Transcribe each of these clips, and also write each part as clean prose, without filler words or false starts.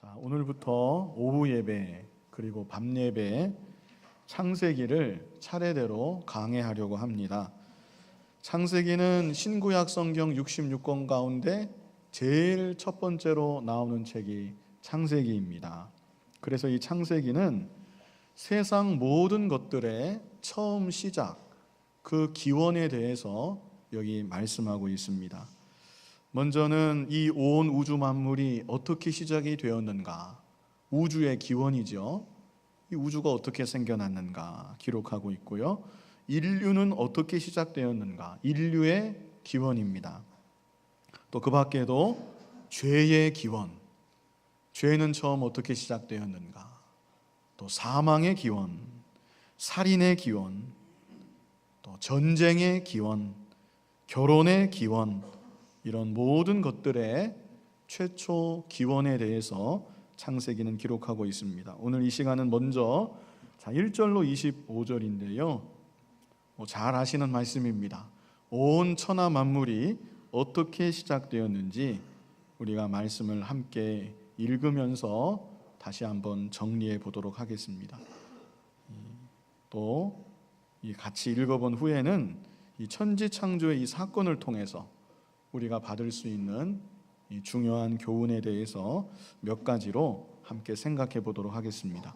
자, 오늘부터 오후 예배 그리고 밤 예배 창세기를 차례대로 강해하려고 합니다. 창세기는 신구약 성경 66권 가운데 제일 첫 번째로 나오는 책이 창세기입니다. 그래서 이 창세기는 세상 모든 것들의 처음 시작, 그 기원에 대해서 여기 말씀하고 있습니다. 먼저는 이 온 우주 만물이 어떻게 시작이 되었는가, 우주의 기원이죠. 이 우주가 어떻게 생겨났는가 기록하고 있고요. 인류는 어떻게 시작되었는가, 인류의 기원입니다. 또 그 밖에도 죄의 기원, 죄는 처음 어떻게 시작되었는가, 또 사망의 기원, 살인의 기원, 또 전쟁의 기원, 결혼의 기원, 이런 모든 것들의 최초 기원에 대해서 창세기는 기록하고 있습니다. 오늘 이 시간은 먼저 1절로 25절인데요. 잘 아시는 말씀입니다. 온 천하 만물이 어떻게 시작되었는지 우리가 말씀을 함께 읽으면서 다시 한번 정리해 보도록 하겠습니다. 또 같이 읽어본 후에는 이 천지 창조의 이 사건을 통해서 우리가 받을 수 있는 이 중요한 교훈에 대해서 몇 가지로 함께 생각해 보도록 하겠습니다.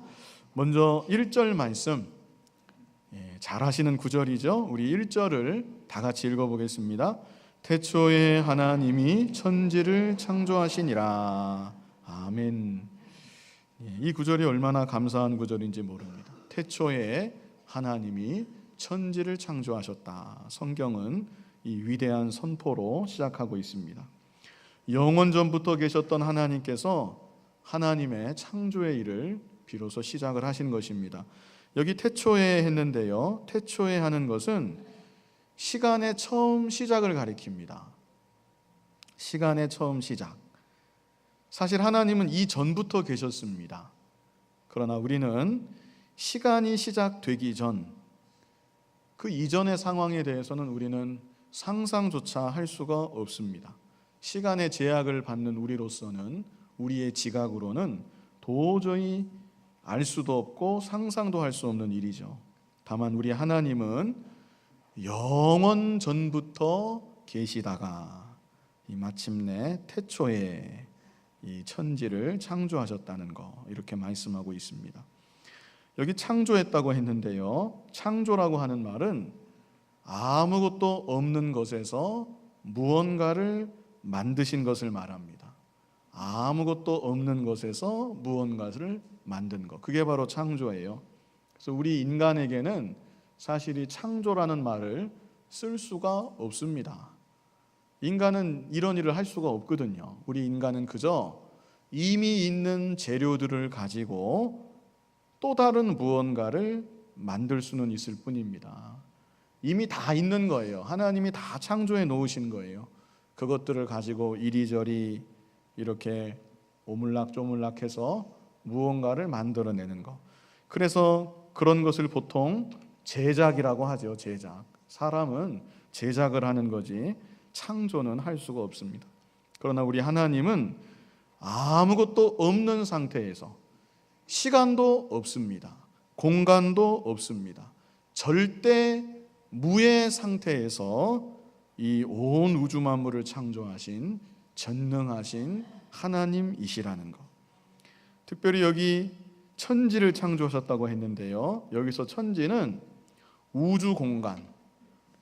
먼저 1절 말씀, 잘 아시는 구절이죠. 우리 1절을 다 같이 읽어보겠습니다. 태초에 하나님이 천지를 창조하시니라. 아멘. 이 구절이 얼마나 감사한 구절인지 모릅니다. 태초에 하나님이 천지를 창조하셨다. 성경은 이 위대한 선포로 시작하고 있습니다. 영원 전부터 계셨던 하나님께서 하나님의 창조의 일을 비로소 시작을 하신 것입니다. 여기 태초에 했는데요, 태초에 하는 것은 시간의 처음 시작을 가리킵니다. 시간의 처음 시작. 사실 하나님은 이전부터 계셨습니다. 그러나 우리는 시간이 시작되기 전, 그 이전의 상황에 대해서는 우리는 상상조차 할 수가 없습니다. 시간의 제약을 받는 우리로서는, 우리의 지각으로는 도저히 알 수도 없고 상상도 할 수 없는 일이죠. 다만 우리 하나님은 영원 전부터 계시다가 마침내 태초에 이 천지를 창조하셨다는 거, 이렇게 말씀하고 있습니다. 여기 창조했다고 했는데요, 창조라고 하는 말은 아무것도 없는 것에서 무언가를 만드신 것을 말합니다. 아무것도 없는 것에서 무언가를 만든 것, 그게 바로 창조예요. 그래서 우리 인간에게는 사실 이 창조라는 말을 쓸 수가 없습니다. 인간은 이런 일을 할 수가 없거든요. 우리 인간은 그저 이미 있는 재료들을 가지고 또 다른 무언가를 만들 수는 있을 뿐입니다. 이미 다 있는 거예요. 하나님이 다 창조해 놓으신 거예요. 그것들을 가지고 이리저리 이렇게 오물락조물락해서 무언가를 만들어내는 거. 그래서 그런 것을 보통 제작이라고 하죠. 제작. 사람은 제작을 하는 거지 창조는 할 수가 없습니다. 그러나 우리 하나님은 아무것도 없는 상태에서, 시간도 없습니다. 공간도 없습니다. 절대 무의 상태에서 이 온 우주 만물을 창조하신 전능하신 하나님이시라는 것. 특별히 여기 천지를 창조하셨다고 했는데요, 여기서 천지는 우주 공간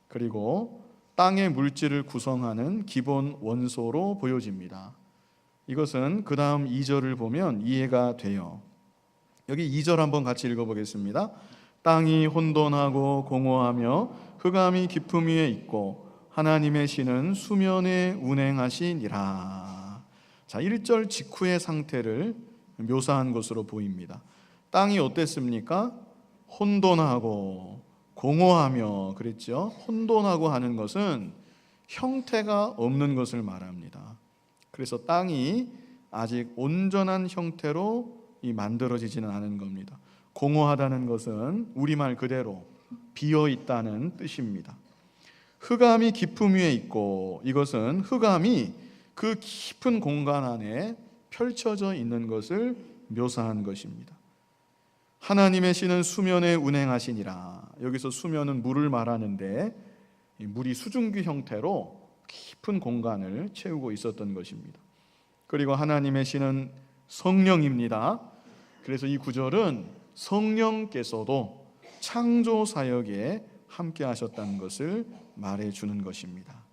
그리고 땅의 물질을 구성하는 기본 원소로 보여집니다. 이것은 그 다음 2절을 보면 이해가 돼요. 여기 2절 한번 같이 읽어보겠습니다. 땅이 혼돈하고 공허하며 흑암이 깊음 위에 있고 하나님의 신은 수면에 운행하시니라. 자, 1절 직후의 상태를 묘사한 것으로 보입니다. 땅이 어땠습니까? 혼돈하고 공허하며 그랬죠. 혼돈하고 하는 것은 형태가 없는 것을 말합니다. 그래서 땅이 아직 온전한 형태로 만들어지지는 않은 겁니다. 공허하다는 것은 우리말 그대로 비어있다는 뜻입니다. 흑암이 깊음 위에 있고, 이것은 흑암이 그 깊은 공간 안에 펼쳐져 있는 것을 묘사한 것입니다. 하나님의 신은 수면에 운행하시니라. 여기서 수면은 물을 말하는데 이 물이 수증기 형태로 깊은 공간을 채우고 있었던 것입니다. 그리고 하나님의 신은 성령입니다. 그래서 이 구절은 성령께서도 창조 사역에 함께 하셨다는 것을 말해주는 것입니다.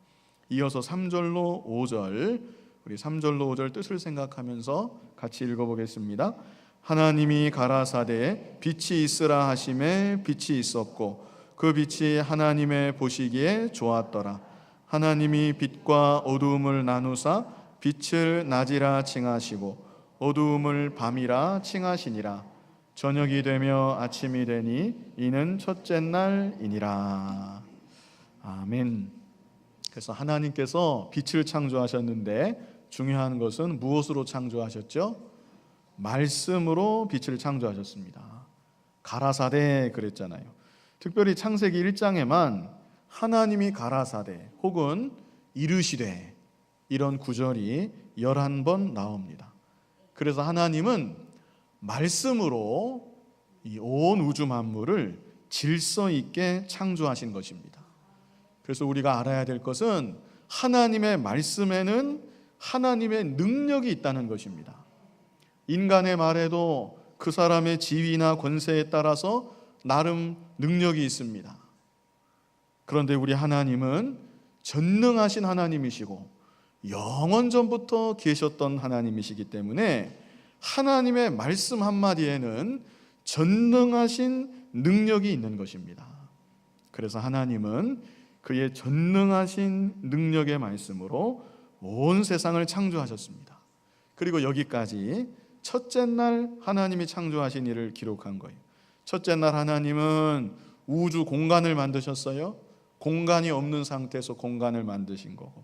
이어서 3절로 5절, 우리 3절로 5절 뜻을 생각하면서 같이 읽어보겠습니다. 하나님이 가라사대 빛이 있으라 하심에 빛이 있었고 그 빛이 하나님의 보시기에 좋았더라. 하나님이 빛과 어두움을 나누사 빛을 낮이라 칭하시고 어두움을 밤이라 칭하시니라. 저녁이 되며 아침이 되니 이는 첫째 날이니라. 아멘. 그래서 하나님께서 빛을 창조하셨는데 중요한 것은 무엇으로 창조하셨죠? 말씀으로 빛을 창조하셨습니다. 가라사대 그랬잖아요. 특별히 창세기 1장에만 하나님이 가라사대 혹은 이르시되 이런 구절이 11번 나옵니다. 그래서 하나님은 말씀으로 이 온 우주 만물을 질서 있게 창조하신 것입니다. 그래서 우리가 알아야 될 것은 하나님의 말씀에는 하나님의 능력이 있다는 것입니다. 인간의 말에도 그 사람의 지위나 권세에 따라서 나름 능력이 있습니다. 그런데 우리 하나님은 전능하신 하나님이시고 영원전부터 계셨던 하나님이시기 때문에 하나님의 말씀 한마디에는 전능하신 능력이 있는 것입니다. 그래서 하나님은 그의 전능하신 능력의 말씀으로 온 세상을 창조하셨습니다. 그리고 여기까지 첫째 날 하나님이 창조하신 일을 기록한 거예요. 첫째 날 하나님은 우주 공간을 만드셨어요. 공간이 없는 상태에서 공간을 만드신 거고,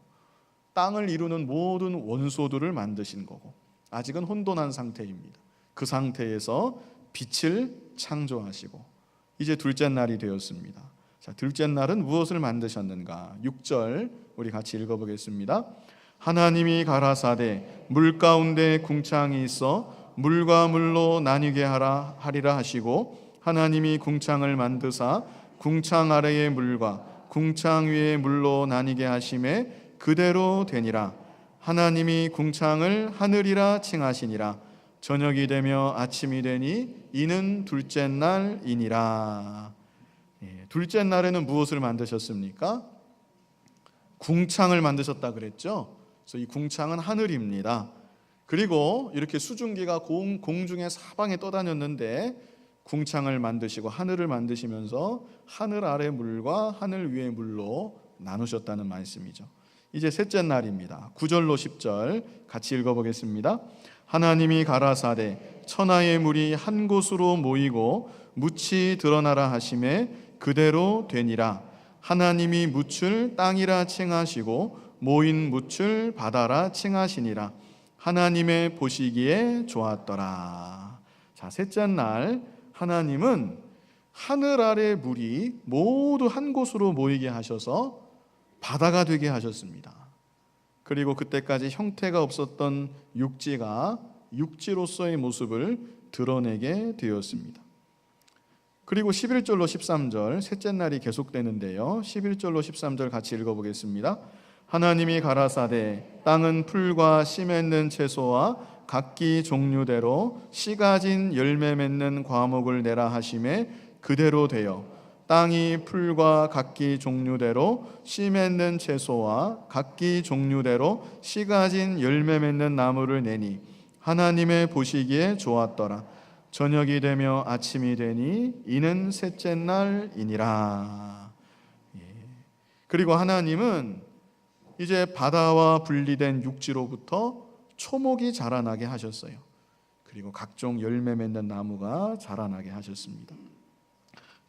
땅을 이루는 모든 원소들을 만드신 거고, 아직은 혼돈한 상태입니다. 그 상태에서 빛을 창조하시고 이제 둘째 날이 되었습니다. 자, 둘째 날은 무엇을 만드셨는가? 6절 우리 같이 읽어보겠습니다. 하나님이 가라사대 물 가운데 궁창이 있어 물과 물로 나뉘게 하리라 하시고 하나님이 궁창을 만드사 궁창 아래의 물과 궁창 위의 물로 나뉘게 하심에 그대로 되니라. 하나님이 궁창을 하늘이라 칭하시니라. 저녁이 되며 아침이 되니 이는 둘째 날이니라. 둘째 날에는 무엇을 만드셨습니까? 궁창을 만드셨다 그랬죠. 그래서 이 궁창은 하늘입니다. 그리고 이렇게 수증기가 공중에 사방에 떠다녔는데 궁창을 만드시고 하늘을 만드시면서 하늘 아래 물과 하늘 위의 물로 나누셨다는 말씀이죠. 이제 셋째 날입니다. 9절로 10절 같이 읽어보겠습니다. 하나님이 가라사대 천하의 물이 한 곳으로 모이고 묻이 드러나라 하심에 그대로 되니라. 하나님이 묻을 땅이라 칭하시고 모인 묻을 바다라 칭하시니라. 하나님의 보시기에 좋았더라. 자, 셋째 날 하나님은 하늘 아래 물이 모두 한 곳으로 모이게 하셔서 바다가 되게 하셨습니다. 그리고 그때까지 형태가 없었던 육지가 육지로서의 모습을 드러내게 되었습니다. 그리고 11절로 13절 셋째 날이 계속되는데요. 11절로 13절 같이 읽어보겠습니다. 하나님이 가라사대 땅은 풀과 씨 맺는 채소와 각기 종류대로 씨 가진 열매 맺는 과목을 내라 하심에 그대로 되어 땅이 풀과 각기 종류대로 씨 맺는 채소와 각기 종류대로 씨 가진 열매 맺는 나무를 내니 하나님의 보시기에 좋았더라. 저녁이 되며 아침이 되니 이는 셋째 날이니라. 그리고 하나님은 이제 바다와 분리된 육지로부터 초목이 자라나게 하셨어요. 그리고 각종 열매 맺는 나무가 자라나게 하셨습니다.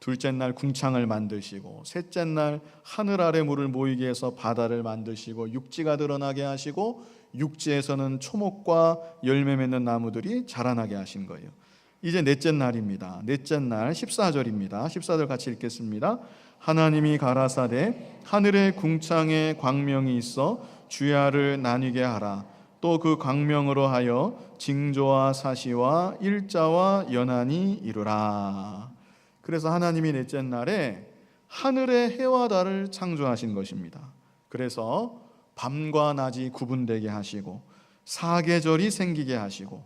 둘째 날 궁창을 만드시고 셋째 날 하늘 아래 물을 모이게 해서 바다를 만드시고 육지가 드러나게 하시고 육지에서는 초목과 열매 맺는 나무들이 자라나게 하신 거예요. 이제 넷째 날입니다. 넷째 날 14절입니다. 14절 같이 읽겠습니다. 하나님이 가라사대 하늘의 궁창에 광명이 있어 주야를 나뉘게 하라. 또 그 광명으로 하여 징조와 사시와 일자와 연한이 이루라. 그래서 하나님이 넷째 날에 하늘의 해와 달을 창조하신 것입니다. 그래서 밤과 낮이 구분되게 하시고 사계절이 생기게 하시고,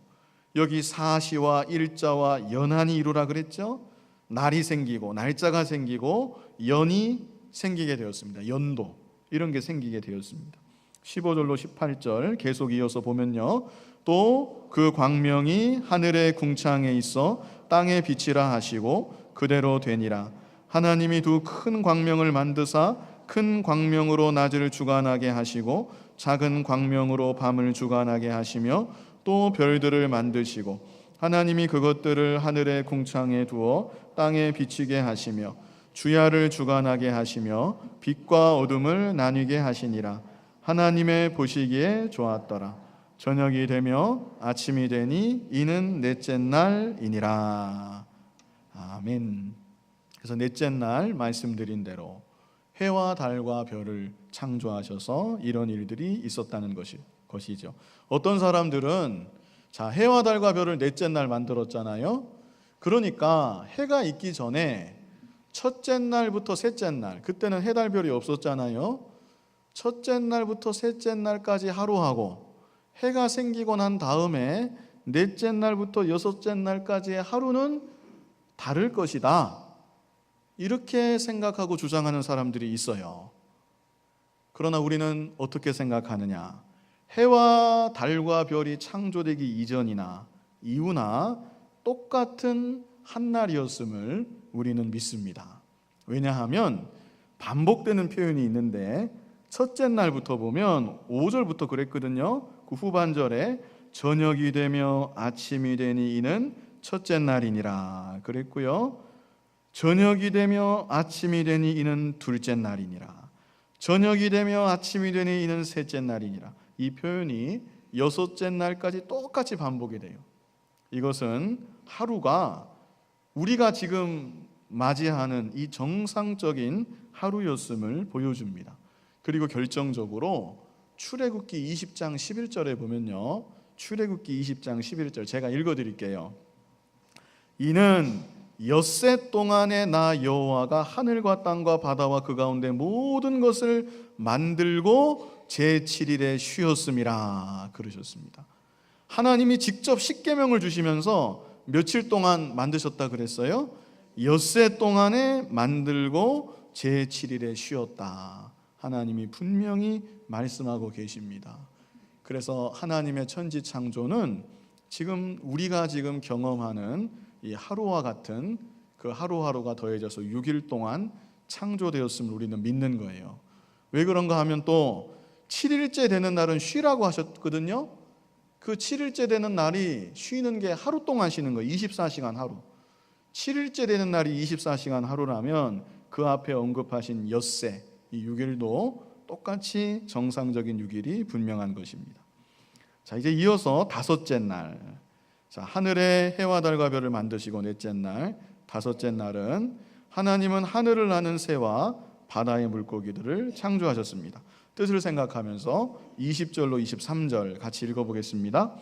여기 사시와 일자와 연한이 이루라 그랬죠. 날이 생기고 날짜가 생기고 연이 생기게 되었습니다. 연도, 이런 게 생기게 되었습니다. 15절로 18절 계속 이어서 보면요, 또 그 광명이 하늘의 궁창에 있어 땅에 비치라 하시고 그대로 되니라. 하나님이 두 큰 광명을 만드사 큰 광명으로 낮을 주관하게 하시고 작은 광명으로 밤을 주관하게 하시며 또 별들을 만드시고 하나님이 그것들을 하늘의 궁창에 두어 땅에 비치게 하시며 주야를 주관하게 하시며 빛과 어둠을 나뉘게 하시니라. 하나님의 보시기에 좋았더라. 저녁이 되며 아침이 되니 이는 넷째 날이니라. 아멘. 그래서 넷째 날 말씀드린 대로 해와 달과 별을 창조하셔서 이런 일들이 있었다는 것이죠. 어떤 사람들은 자, 해와 달과 별을 넷째 날 만들었잖아요. 그러니까 해가 있기 전에 첫째 날부터 셋째 날, 그때는 해, 달, 별이 없었잖아요. 첫째 날부터 셋째 날까지 하루하고 해가 생기고 난 다음에 넷째 날부터 여섯째 날까지의 하루는 다를 것이다, 이렇게 생각하고 주장하는 사람들이 있어요. 그러나 우리는 어떻게 생각하느냐? 해와 달과 별이 창조되기 이전이나 이후나 똑같은 한날이었음을 우리는 믿습니다. 왜냐하면 반복되는 표현이 있는데 첫째 날부터 보면 5절부터 그랬거든요. 그 후반절에 저녁이 되며 아침이 되니 이는 첫째 날이니라 그랬고요. 저녁이 되며 아침이 되니 이는 둘째 날이니라. 저녁이 되며 아침이 되니 이는 셋째 날이니라. 이 표현이 여섯째 날까지 똑같이 반복이 돼요. 이것은 하루가 우리가 지금 맞이하는 이 정상적인 하루였음을 보여줍니다. 그리고 결정적으로 출애굽기 20장 11절에 보면요, 출애굽기 20장 11절 제가 읽어드릴게요. 이는 엿새 동안에 나 여호와가 하늘과 땅과 바다와 그 가운데 모든 것을 만들고 제7일에 쉬었음이라 그러셨습니다. 하나님이 직접 십계명을 주시면서 며칠 동안 만드셨다 그랬어요? 엿새 동안에 만들고 제7일에 쉬었다. 하나님이 분명히 말씀하고 계십니다. 그래서 하나님의 천지 창조는 지금 우리가 지금 경험하는 이 하루와 같은 그 하루하루가 더해져서 6일 동안 창조되었음을 우리는 믿는 거예요. 왜 그런가 하면 또 7일째 되는 날은 쉬라고 하셨거든요. 그 7일째 되는 날이 쉬는 게 하루 동안 쉬는 거예요. 24시간 하루. 7일째 되는 날이 24시간 하루라면 그 앞에 언급하신 엿새 이 6일도 똑같이 정상적인 6일이 분명한 것입니다. 자, 이제 이어서 다섯째 날. 자, 하늘의 해와 달과 별을 만드시고 넷째 날, 다섯째 날은 하나님은 하늘을 나는 새와 바다의 물고기들을 창조하셨습니다. 뜻을 생각하면서 20절로 23절 같이 읽어보겠습니다.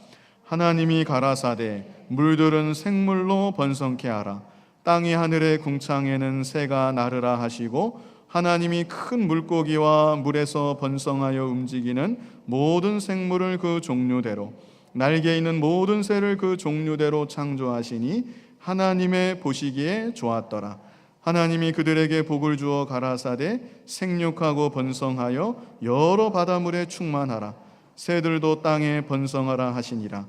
하나님이 가라사대 물들은 생물로 번성케 하라. 땅이 하늘의 궁창에는 새가 나르라 하시고 하나님이 큰 물고기와 물에서 번성하여 움직이는 모든 생물을 그 종류대로 날개 있는 모든 새를 그 종류대로 창조하시니 하나님의 보시기에 좋았더라. 하나님이 그들에게 복을 주어 가라사대 생육하고 번성하여 여러 바다물에 충만하라. 새들도 땅에 번성하라 하시니라.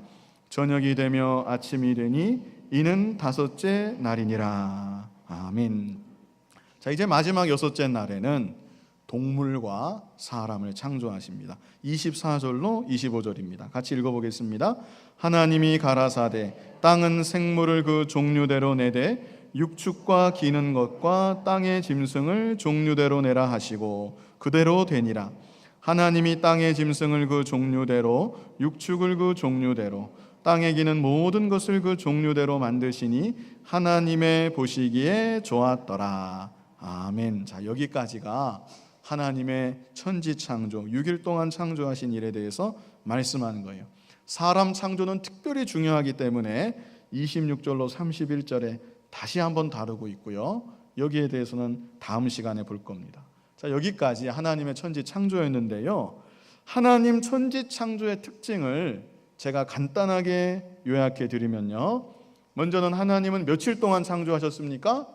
저녁이 되며 아침이 되니 이는 다섯째 날이니라. 아멘. 자, 이제 마지막 여섯째 날에는 동물과 사람을 창조하십니다. 24절로 25절입니다. 같이 읽어보겠습니다. 하나님이 가라사대 땅은 생물을 그 종류대로 내되 육축과 기는 것과 땅의 짐승을 종류대로 내라 하시고 그대로 되니라. 하나님이 땅의 짐승을 그 종류대로 육축을 그 종류대로 땅에 기는 모든 것을 그 종류대로 만드시니 하나님의 보시기에 좋았더라. 아멘. 자, 여기까지가 하나님의 천지 창조 6일 동안 창조하신 일에 대해서 말씀하는 거예요. 사람 창조는 특별히 중요하기 때문에 26절로 31절에 다시 한번 다루고 있고요. 여기에 대해서는 다음 시간에 볼 겁니다. 자, 여기까지 하나님의 천지 창조였는데요. 하나님 천지 창조의 특징을 제가 간단하게 요약해 드리면요. 먼저는 하나님은 며칠 동안 창조하셨습니까?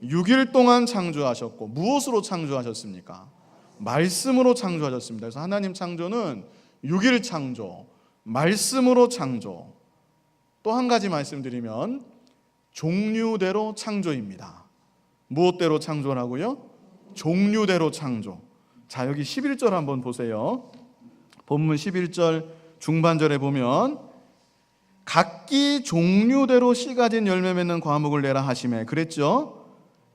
6일 동안 창조하셨고, 무엇으로 창조하셨습니까? 말씀으로 창조하셨습니다. 그래서 하나님 창조는 6일 창조, 말씀으로 창조. 또 한 가지 말씀드리면 종류대로 창조입니다. 무엇대로 창조라고요? 종류대로 창조. 자, 여기 11절 한번 보세요. 본문 11절 중반절에 보면 각기 종류대로 씨 가진 열매 맺는 과목을 내라 하시매 그랬죠.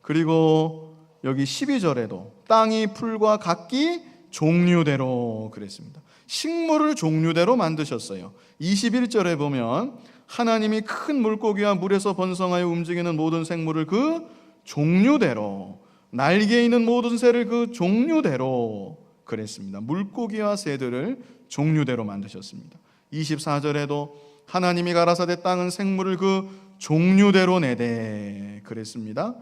그리고 여기 12절에도 땅이 풀과 각기 종류대로 그랬습니다. 식물을 종류대로 만드셨어요. 21절에 보면 하나님이 큰 물고기와 물에서 번성하여 움직이는 모든 생물을 그 종류대로, 날개 있는 모든 새를 그 종류대로 그랬습니다. 물고기와 새들을 종류대로 만드셨습니다. 24절에도 하나님이 가라사대 땅은 생물을 그 종류대로 내되 그랬습니다.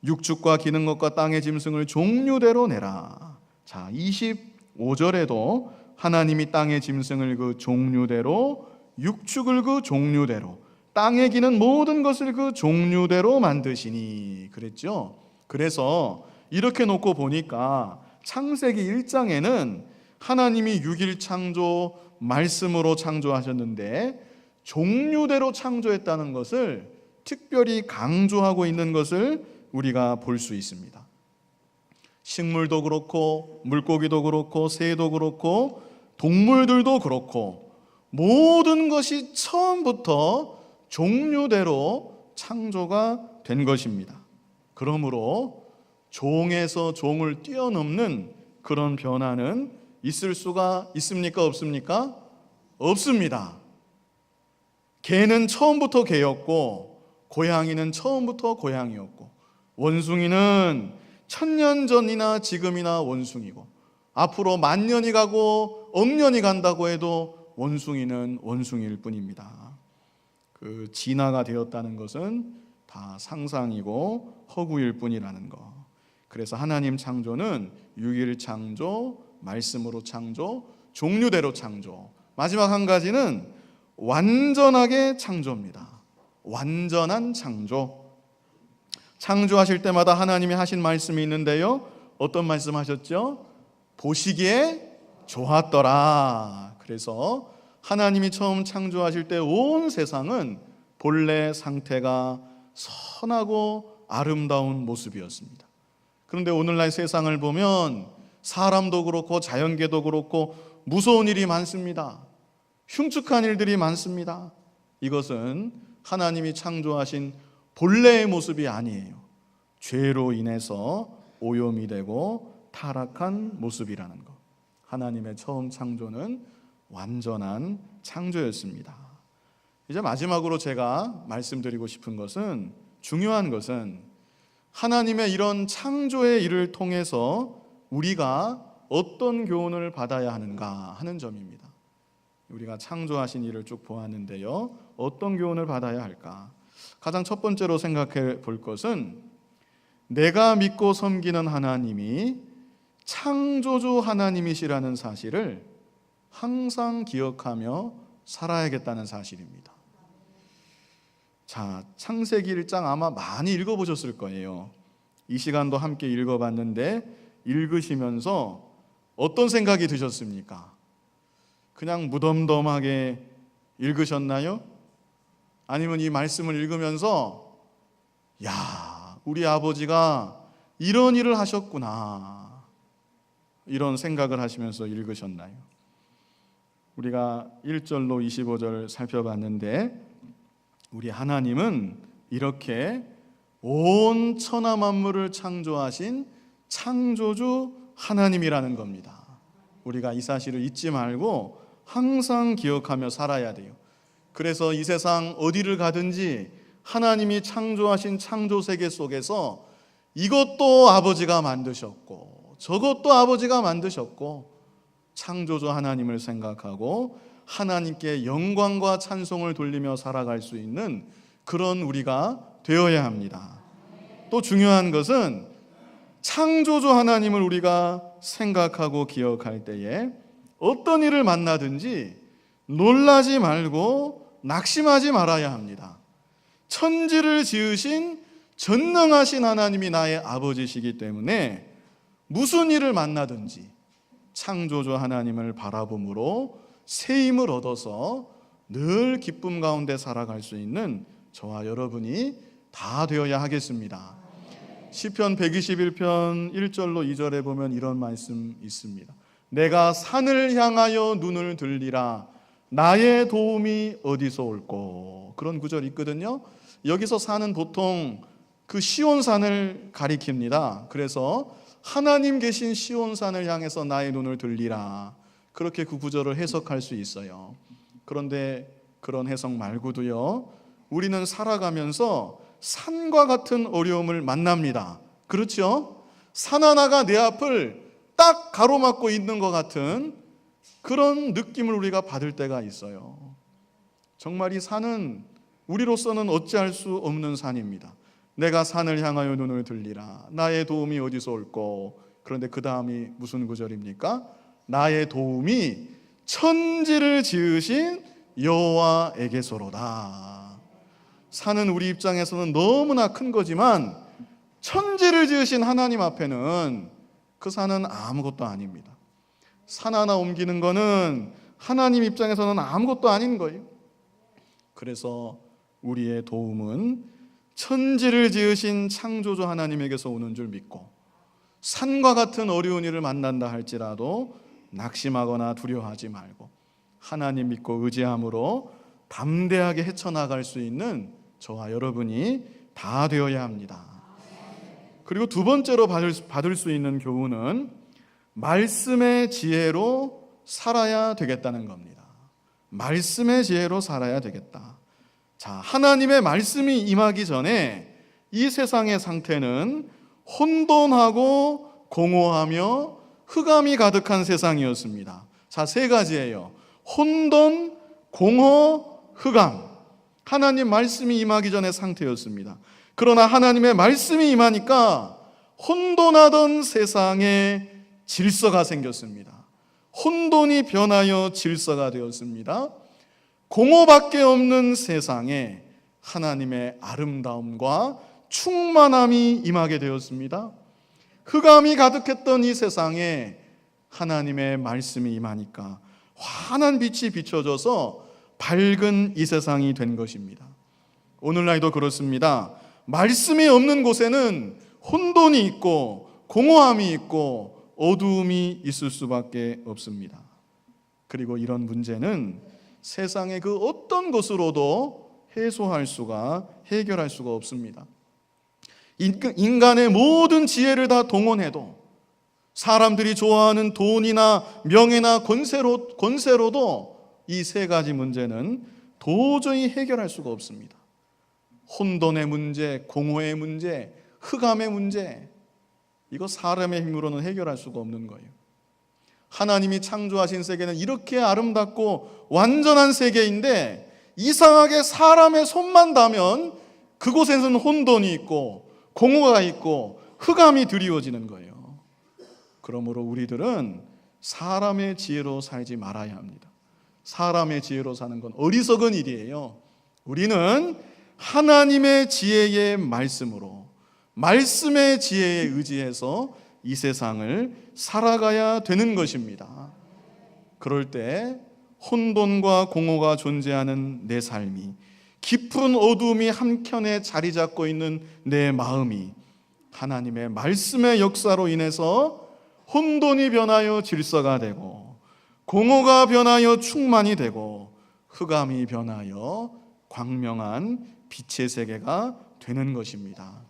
육축과 기는 것과 땅의 짐승을 종류대로 내라. 자, 25절에도 하나님이 땅의 짐승을 그 종류대로, 육축을 그 종류대로, 땅에 기는 모든 것을 그 종류대로 만드시니 그랬죠. 그래서 이렇게 놓고 보니까 창세기 1장에는 하나님이 6일 창조, 말씀으로 창조하셨는데 종류대로 창조했다는 것을 특별히 강조하고 있는 것을 우리가 볼 수 있습니다. 식물도 그렇고 물고기도 그렇고 새도 그렇고 동물들도 그렇고 모든 것이 처음부터 종류대로 창조가 된 것입니다. 그러므로 종에서 종을 뛰어넘는 그런 변화는 있을 수가 있습니까? 없습니까? 없습니다. 개는 처음부터 개였고 고양이는 처음부터 고양이였고 원숭이는 1000년 전이나 지금이나 원숭이고 앞으로 10,000년이 가고 억년이 간다고 해도 원숭이는 원숭이일 뿐입니다. 그 진화가 되었다는 것은 다 상상이고 허구일 뿐이라는 것. 그래서 하나님 창조는 6일 창조, 말씀으로 창조, 종류대로 창조. 마지막 한 가지는 완전하게 창조입니다. 완전한 창조. 창조하실 때마다 하나님이 하신 말씀이 있는데요. 어떤 말씀 하셨죠? 보시기에 좋았더라. 그래서 하나님이 처음 창조하실 때 온 세상은 본래 상태가 선하고 아름다운 모습이었습니다. 그런데 오늘날 세상을 보면 사람도 그렇고 자연계도 그렇고 무서운 일이 많습니다. 흉측한 일들이 많습니다. 이것은 하나님이 창조하신 본래의 모습이 아니에요. 죄로 인해서 오염이 되고 타락한 모습이라는 것. 하나님의 처음 창조는 완전한 창조였습니다. 이제 마지막으로 제가 말씀드리고 싶은 것은, 중요한 것은 하나님의 이런 창조의 일을 통해서 우리가 어떤 교훈을 받아야 하는가 하는 점입니다. 우리가 창조하신 일을 쭉 보았는데요. 어떤 교훈을 받아야 할까? 가장 첫 번째로 생각해 볼 것은 내가 믿고 섬기는 하나님이 창조주 하나님이시라는 사실을 항상 기억하며 살아야겠다는 사실입니다. 자, 창세기 1장 아마 많이 읽어보셨을 거예요. 이 시간도 함께 읽어봤는데 읽으시면서 어떤 생각이 드셨습니까? 그냥 무덤덤하게 읽으셨나요? 아니면 이 말씀을 읽으면서 야, 우리 아버지가 이런 일을 하셨구나, 이런 생각을 하시면서 읽으셨나요? 우리가 1절로 25절 살펴봤는데 우리 하나님은 이렇게 온 천하 만물을 창조하신 창조주 하나님이라는 겁니다. 우리가 이 사실을 잊지 말고 항상 기억하며 살아야 돼요. 그래서 이 세상 어디를 가든지 하나님이 창조하신 창조 세계 속에서 이것도 아버지가 만드셨고 저것도 아버지가 만드셨고 창조주 하나님을 생각하고 하나님께 영광과 찬송을 돌리며 살아갈 수 있는 그런 우리가 되어야 합니다. 또 중요한 것은 창조주 하나님을 우리가 생각하고 기억할 때에 어떤 일을 만나든지 놀라지 말고 낙심하지 말아야 합니다. 천지를 지으신 전능하신 하나님이 나의 아버지시기 때문에 무슨 일을 만나든지 창조주 하나님을 바라봄으로 새 힘을 얻어서 늘 기쁨 가운데 살아갈 수 있는 저와 여러분이 다 되어야 하겠습니다. 시편 121편 1절로 2절에 보면 이런 말씀 있습니다. 내가 산을 향하여 눈을 들리라 나의 도움이 어디서 올꼬. 그런 구절이 있거든요. 여기서 산은 보통 그 시온산을 가리킵니다. 그래서 하나님 계신 시온산을 향해서 나의 눈을 들리라, 그렇게 그 구절을 해석할 수 있어요. 그런데 그런 해석 말고도요, 우리는 살아가면서 산과 같은 어려움을 만납니다. 그렇죠? 산 하나가 내 앞을 딱 가로막고 있는 것 같은 그런 느낌을 우리가 받을 때가 있어요. 정말 이 산은 우리로서는 어찌할 수 없는 산입니다. 내가 산을 향하여 눈을 들리라 나의 도움이 어디서 올꼬. 그런데 그 다음이 무슨 구절입니까? 나의 도움이 천지를 지으신 여호와에게서로다. 산은 우리 입장에서는 너무나 큰 거지만 천지를 지으신 하나님 앞에는 그 산은 아무것도 아닙니다. 산 하나 옮기는 거는 하나님 입장에서는 아무것도 아닌 거예요. 그래서 우리의 도움은 천지를 지으신 창조주 하나님에게서 오는 줄 믿고, 산과 같은 어려운 일을 만난다 할지라도 낙심하거나 두려워하지 말고 하나님 믿고 의지함으로 담대하게 헤쳐나갈 수 있는 저와 여러분이 다 되어야 합니다. 그리고 두 번째로 받을 수 있는 교훈은 말씀의 지혜로 살아야 되겠다는 겁니다. 말씀의 지혜로 살아야 되겠다. 자, 하나님의 말씀이 임하기 전에 이 세상의 상태는 혼돈하고 공허하며 흑암이 가득한 세상이었습니다. 자, 세 가지예요. 혼돈, 공허, 흑암. 하나님 말씀이 임하기 전의 상태였습니다. 그러나 하나님의 말씀이 임하니까 혼돈하던 세상에 질서가 생겼습니다. 혼돈이 변하여 질서가 되었습니다. 공허밖에 없는 세상에 하나님의 아름다움과 충만함이 임하게 되었습니다. 흑암이 가득했던 이 세상에 하나님의 말씀이 임하니까 환한 빛이 비춰져서 밝은 이 세상이 된 것입니다. 오늘날도 그렇습니다. 말씀이 없는 곳에는 혼돈이 있고 공허함이 있고 어두움이 있을 수밖에 없습니다. 그리고 이런 문제는 세상의 그 어떤 것으로도 해결할 수가 없습니다. 인간의 모든 지혜를 다 동원해도, 사람들이 좋아하는 돈이나 명예나 권세로도 이 세 가지 문제는 도저히 해결할 수가 없습니다. 혼돈의 문제, 공허의 문제, 흑암의 문제, 이거 사람의 힘으로는 해결할 수가 없는 거예요. 하나님이 창조하신 세계는 이렇게 아름답고 완전한 세계인데 이상하게 사람의 손만 닿으면 그곳에는 혼돈이 있고 공허가 있고 흑암이 드리워지는 거예요. 그러므로 우리들은 사람의 지혜로 살지 말아야 합니다. 사람의 지혜로 사는 건 어리석은 일이에요. 우리는 하나님의 지혜의 말씀으로, 말씀의 지혜에 의지해서 이 세상을 살아가야 되는 것입니다. 그럴 때 혼돈과 공허가 존재하는 내 삶이, 깊은 어두움이 한켠에 자리 잡고 있는 내 마음이 하나님의 말씀의 역사로 인해서 혼돈이 변하여 질서가 되고, 공허가 변하여 충만이 되고, 흑암이 변하여 광명한 빛의 세계가 되는 것입니다.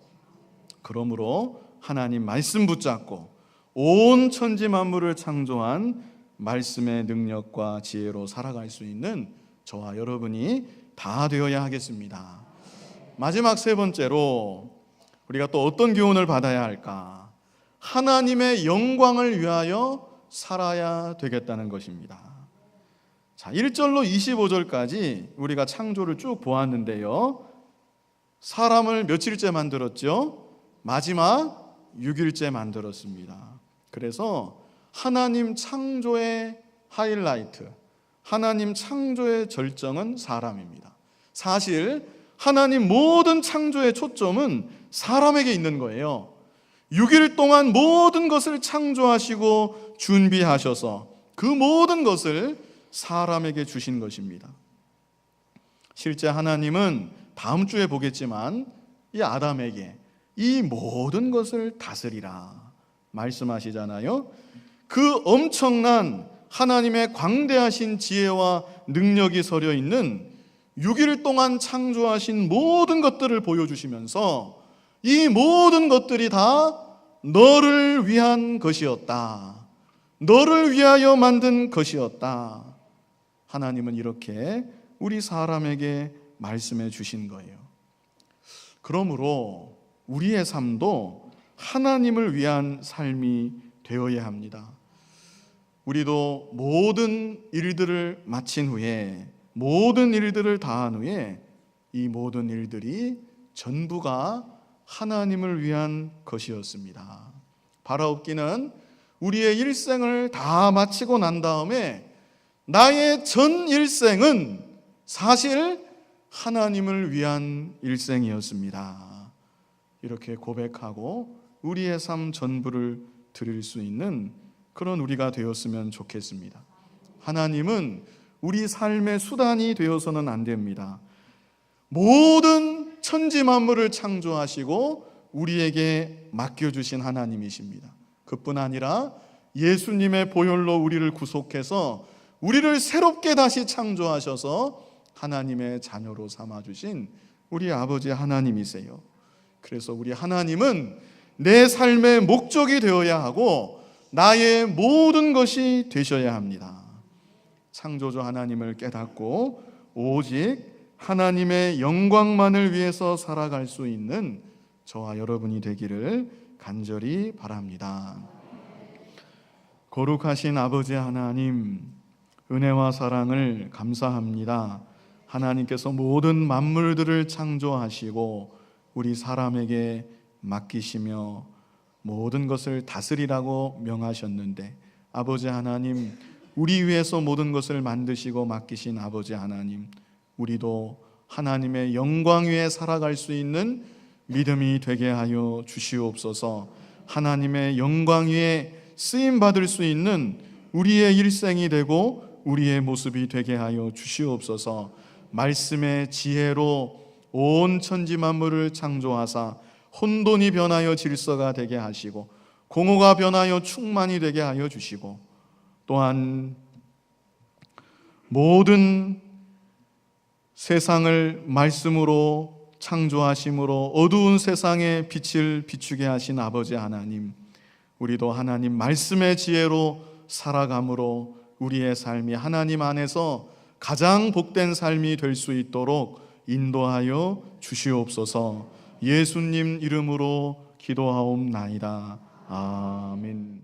그러므로 하나님 말씀 붙잡고 온 천지 만물을 창조한 말씀의 능력과 지혜로 살아갈 수 있는 저와 여러분이 다 되어야 하겠습니다. 마지막 세 번째로 우리가 또 어떤 교훈을 받아야 할까? 하나님의 영광을 위하여 살아야 되겠다는 것입니다. 자, 1절로 25절까지 우리가 창조를 쭉 보았는데요. 사람을 며칠째 만들었죠? 마지막 6일째 만들었습니다. 그래서 하나님 창조의 하이라이트, 하나님 창조의 절정은 사람입니다. 사실 하나님 모든 창조의 초점은 사람에게 있는 거예요. 6일 동안 모든 것을 창조하시고 준비하셔서 그 모든 것을 사람에게 주신 것입니다. 실제 하나님은 다음 주에 보겠지만 이 아담에게 이 모든 것을 다스리라 말씀하시잖아요. 그 엄청난 하나님의 광대하신 지혜와 능력이 서려 있는 6일 동안 창조하신 모든 것들을 보여주시면서 이 모든 것들이 다 너를 위한 것이었다, 너를 위하여 만든 것이었다. 하나님은 이렇게 우리 사람에게 말씀해 주신 거예요. 그러므로 우리의 삶도 하나님을 위한 삶이 되어야 합니다. 우리도 모든 일들을 마친 후에, 모든 일들을 다한 후에 이 모든 일들이 전부가 하나님을 위한 것이었습니다. 바라옵기는 우리의 일생을 다 마치고 난 다음에 나의 전 일생은 사실 하나님을 위한 일생이었습니다. 이렇게 고백하고 우리의 삶 전부를 드릴 수 있는 그런 우리가 되었으면 좋겠습니다. 하나님은 우리 삶의 수단이 되어서는 안 됩니다. 모든 천지 만물을 창조하시고 우리에게 맡겨주신 하나님이십니다. 그뿐 아니라 예수님의 보혈로 우리를 구속해서 우리를 새롭게 다시 창조하셔서 하나님의 자녀로 삼아주신 우리 아버지 하나님이세요. 그래서 우리 하나님은 내 삶의 목적이 되어야 하고 나의 모든 것이 되셔야 합니다. 창조주 하나님을 깨닫고 오직 하나님의 영광만을 위해서 살아갈 수 있는 저와 여러분이 되기를 간절히 바랍니다. 거룩하신 아버지 하나님, 은혜와 사랑을 감사합니다. 하나님께서 모든 만물들을 창조하시고 우리 사람에게 맡기시며 모든 것을 다스리라고 명하셨는데, 아버지 하나님, 우리 위해서 모든 것을 만드시고 맡기신 아버지 하나님, 우리도 하나님의 영광 위에 살아갈 수 있는 믿음이 되게 하여 주시옵소서. 하나님의 영광 위에 쓰임 받을 수 있는 우리의 일생이 되고 우리의 모습이 되게 하여 주시옵소서. 말씀의 지혜로 온 천지 만물을 창조하사 혼돈이 변하여 질서가 되게 하시고 공허가 변하여 충만이 되게 하여 주시고, 또한 모든 세상을 말씀으로 창조하심으로 어두운 세상에 빛을 비추게 하신 아버지 하나님, 우리도 하나님 말씀의 지혜로 살아감으로 우리의 삶이 하나님 안에서 가장 복된 삶이 될 수 있도록 인도하여 주시옵소서. 예수님 이름으로 기도하옵나이다. 아멘.